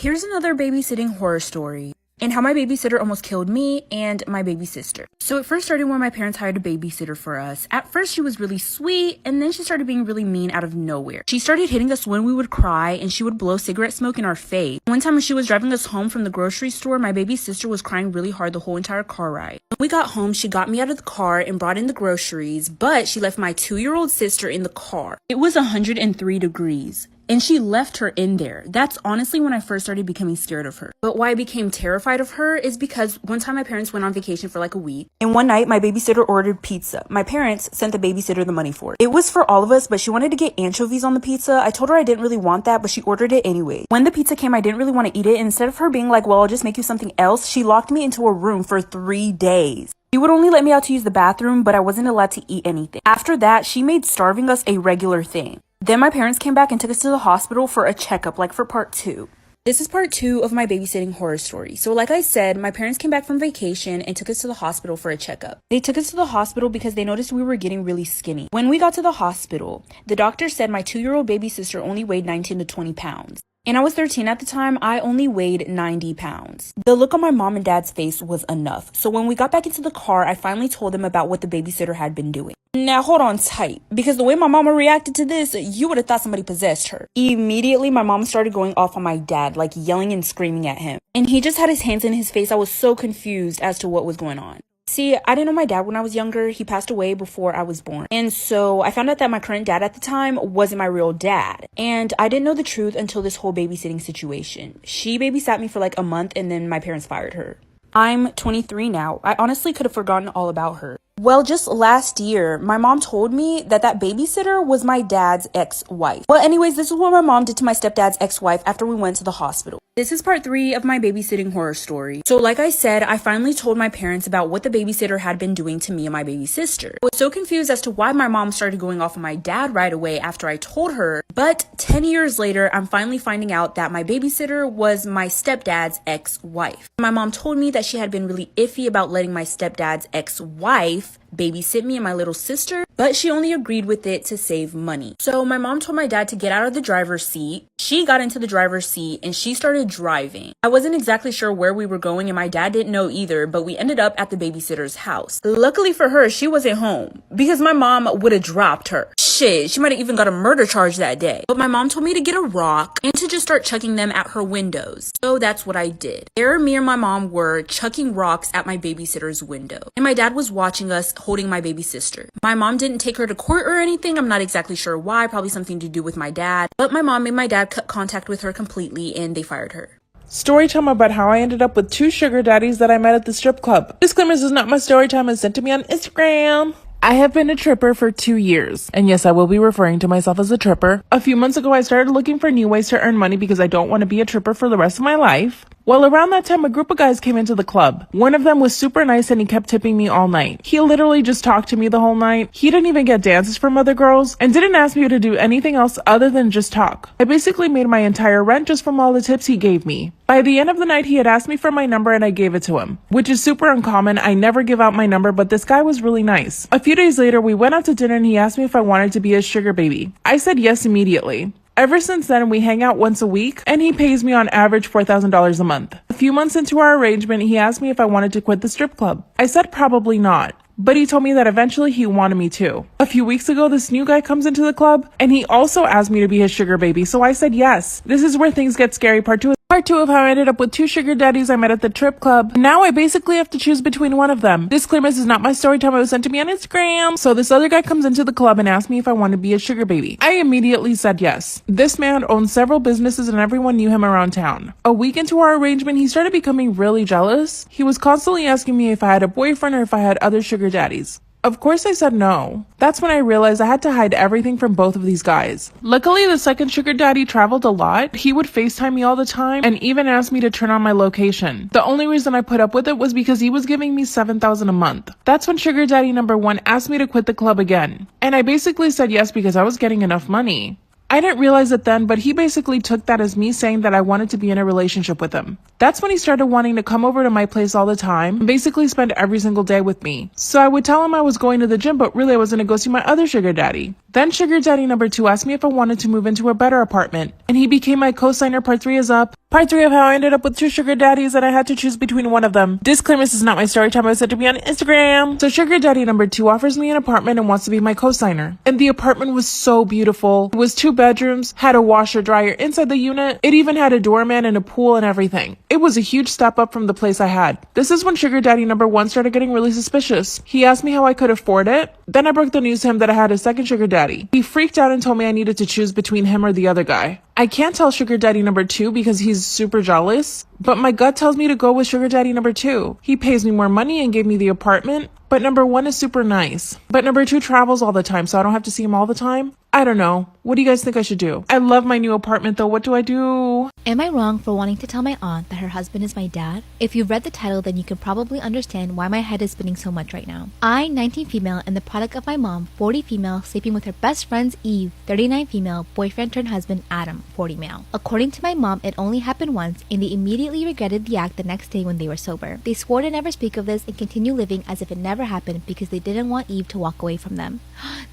Here's another babysitting horror story, and how my babysitter almost killed me and my baby sister. So it first started when my parents hired a babysitter for us. At first she was really sweet, and then she started being really mean out of nowhere. She started hitting us when we would cry, and she would blow cigarette smoke in our face. One time when she was driving us home from the grocery store, my baby sister was crying really hard the whole entire car ride. When we got home, she got me out of the car and brought in the groceries, but she left my 2-year-old sister in the car. It was 103 degrees. And she left her in there. That's honestly when I first started becoming scared of her. But why I became terrified of her is because one time my parents went on vacation for like a week. And one night my babysitter ordered pizza. My parents sent the babysitter the money for it. It was for all of us, but she wanted to get anchovies on the pizza. I told her I didn't really want that, but she ordered it anyway. When the pizza came, I didn't really want to eat it. And instead of her being like, well, I'll just make you something else, she locked me into a room for 3 days. She would only let me out to use the bathroom, but I wasn't allowed to eat anything. After that, she made starving us a regular thing. Then my parents came back and took us to the hospital for a checkup, like for part 2. This is part 2 of my babysitting horror story. So like I said, my parents came back from vacation and took us to the hospital for a checkup. They took us to the hospital because they noticed we were getting really skinny. When we got to the hospital, the doctor said my 2-year-old baby sister only weighed 19 to 20 pounds. And I was 13 at the time. I only weighed 90 pounds. The look on my mom and dad's face was enough. So when we got back into the car, I finally told them about what the babysitter had been doing. Now hold on tight, because the way my mama reacted to this, you would have thought somebody possessed her. Immediately, my mom started going off on my dad, like yelling and screaming at him. And he just had his hands in his face. I was so confused as to what was going on. See, I didn't know my dad when I was younger. He passed away before I was born. And so I found out that my current dad at the time wasn't my real dad. And I didn't know the truth until this whole babysitting situation. She babysat me for like a month and then my parents fired her. I'm 23 now. I honestly could have forgotten all about her. Well, just last year, my mom told me that babysitter was my dad's ex-wife. Well, anyways, this is what my mom did to my stepdad's ex-wife after we went to the hospital. This is part 3 of my babysitting horror story. So like I said, I finally told my parents about what the babysitter had been doing to me and my baby sister. I was so confused as to why my mom started going off on my dad right away after I told her. But 10 years later, I'm finally finding out that my babysitter was my stepdad's ex-wife. My mom told me that she had been really iffy about letting my stepdad's ex-wife babysit me and my little sister, but she only agreed with it to save money. So my mom told my dad to get out of the driver's seat. She got into the driver's seat and she started driving. I wasn't exactly sure where we were going and my dad didn't know either, but we ended up at the babysitter's house. Luckily for her, she wasn't home because my mom would have dropped her. Shit, she might have even got a murder charge that day. But my mom told me to get a rock and to just start chucking them at her windows. So that's what I did. There, me and my mom were chucking rocks at my babysitter's window. And my dad was watching us holding my baby sister. My mom didn't take her to court or anything. I'm not exactly sure why. Probably something to do with my dad. But my mom made my dad cut contact with her completely and they fired her. Story time about how I ended up with 2 sugar daddies that I met at the strip club. Disclaimer, this is not my story time. It's sent to me on Instagram. I have been a tripper for 2 years. And yes, I will be referring to myself as a tripper. A few months ago, I started looking for new ways to earn money because I don't want to be a tripper for the rest of my life. Well, around that time, a group of guys came into the club. One of them was super nice and he kept tipping me all night. He literally just talked to me the whole night. He didn't even get dances from other girls and didn't ask me to do anything else other than just talk. I basically made my entire rent just from all the tips he gave me. By the end of the night, he had asked me for my number and I gave it to him, which is super uncommon. I never give out my number, but this guy was really nice. A few days later, we went out to dinner and he asked me if I wanted to be his sugar baby. I said yes immediately. Ever since then, we hang out once a week, and he pays me on average $4,000 a month. A few months into our arrangement, he asked me if I wanted to quit the strip club. I said probably not, but he told me that eventually he wanted me to. A few weeks ago, this new guy comes into the club, and he also asked me to be his sugar baby, so I said yes. This is where things get scary. Part 2 of how I ended up with 2 sugar daddies I met at the trip club. Now I basically have to choose between one of them. Disclaimer, this is not my story time. It was sent to me on Instagram. So this other guy comes into the club and asked me if I want to be a sugar baby. I immediately said yes. This man owned several businesses and everyone knew him around town. A week into our arrangement, he started becoming really jealous. He was constantly asking me if I had a boyfriend or if I had other sugar daddies. Of course I said no. That's when I realized I had to hide everything from both of these guys. Luckily, the second sugar daddy traveled a lot. He would FaceTime me all the time and even ask me to turn on my location. The only reason I put up with it was because he was giving me $7,000 a month. That's when sugar daddy number 1 asked me to quit the club again. And I basically said yes because I was getting enough money. I didn't realize it then, but he basically took that as me saying that I wanted to be in a relationship with him. That's when he started wanting to come over to my place all the time and basically spend every single day with me. So I would tell him I was going to the gym, but really I was going to go see my other sugar daddy. Then sugar daddy number 2 asked me if I wanted to move into a better apartment, and he became my co-signer. Part 3 is up. Part 3 of how I ended up with 2 sugar daddies and I had to choose between one of them. Disclaimer, this is not my story time. It was sent to me on Instagram. So sugar daddy number 2 offers me an apartment and wants to be my co-signer. And the apartment was so beautiful. It was 2 bedrooms, had a washer dryer inside the unit. It even had a doorman and a pool and everything. It was a huge step up from the place I had. This is when sugar daddy number 1 started getting really suspicious. He asked me how I could afford it. Then I broke the news to him that I had a second sugar daddy. He freaked out and told me I needed to choose between him or the other guy. I can't tell sugar daddy number 2 because he's super jealous, but my gut tells me to go with sugar daddy number 2. He pays me more money and gave me the apartment, but number 1 is super nice. But number 2 travels all the time, so I don't have to see him all the time. I don't know. What do you guys think I should do? I love my new apartment though. What do I do? Am I wrong for wanting to tell my aunt that her husband is my dad? If you've read the title, then you can probably understand why my head is spinning so much right now. I, 19 female, and the product of my mom, 40 female, sleeping with her best friend's Eve, 39 female, boyfriend turned husband Adam, 40 male. According to my mom, it only happened once, and they immediately regretted the act the next day when they were sober. They swore to never speak of this and continue living as if it never happened because they didn't want Eve to walk away from them.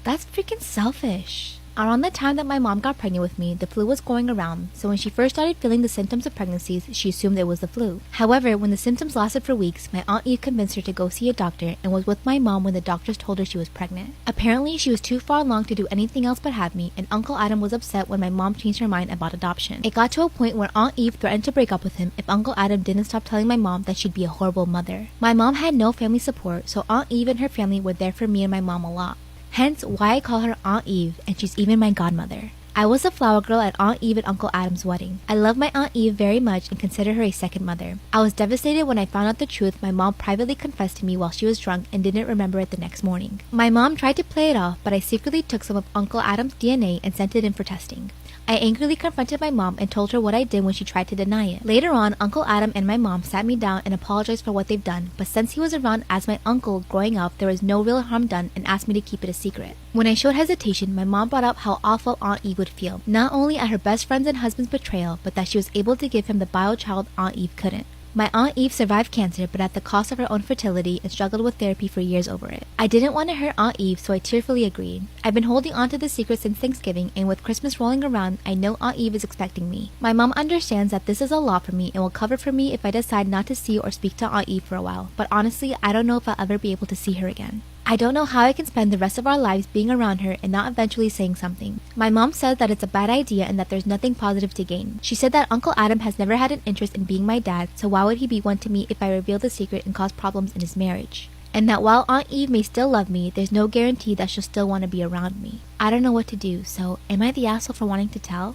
That's freaking selfish. Around the time that my mom got pregnant with me, the flu was going around, so when she first started feeling the symptoms of pregnancies, she assumed it was the flu. However, when the symptoms lasted for weeks, my Aunt Eve convinced her to go see a doctor and was with my mom when the doctors told her she was pregnant. Apparently, she was too far along to do anything else but have me, and Uncle Adam was upset when my mom changed her mind about adoption. It got to a point where Aunt Eve threatened to break up with him if Uncle Adam didn't stop telling my mom that she'd be a horrible mother. My mom had no family support, so Aunt Eve and her family were there for me and my mom a lot. Hence why I call her Aunt Eve, and she's even my godmother. I was a flower girl at Aunt Eve and Uncle Adam's wedding. I love my Aunt Eve very much and consider her a second mother. I was devastated when I found out the truth my mom privately confessed to me while she was drunk and didn't remember it the next morning. My mom tried to play it off, but I secretly took some of Uncle Adam's DNA and sent it in for testing. I angrily confronted my mom and told her what I did when she tried to deny it. Later on, Uncle Adam and my mom sat me down and apologized for what they've done, but since he was around as my uncle growing up, there was no real harm done and asked me to keep it a secret. When I showed hesitation, my mom brought up how awful Aunt Eve would feel, not only at her best friend's and husband's betrayal, but that she was able to give him the bio child Aunt Eve couldn't. My Aunt Eve survived cancer, but at the cost of her own fertility and struggled with therapy for years over it. I didn't want to hurt Aunt Eve, so I tearfully agreed. I've been holding on to the secret since Thanksgiving, and with Christmas rolling around, I know Aunt Eve is expecting me. My mom understands that this is a lot for me and will cover for me if I decide not to see or speak to Aunt Eve for a while, but honestly, I don't know if I'll ever be able to see her again. I don't know how I can spend the rest of our lives being around her and not eventually saying something. My mom said that it's a bad idea and that there's nothing positive to gain. She said that Uncle Adam has never had an interest in being my dad, so why would he be one to me if I reveal the secret and cause problems in his marriage? And that while Aunt Eve may still love me, there's no guarantee that she'll still want to be around me. I don't know what to do, so am I the asshole for wanting to tell?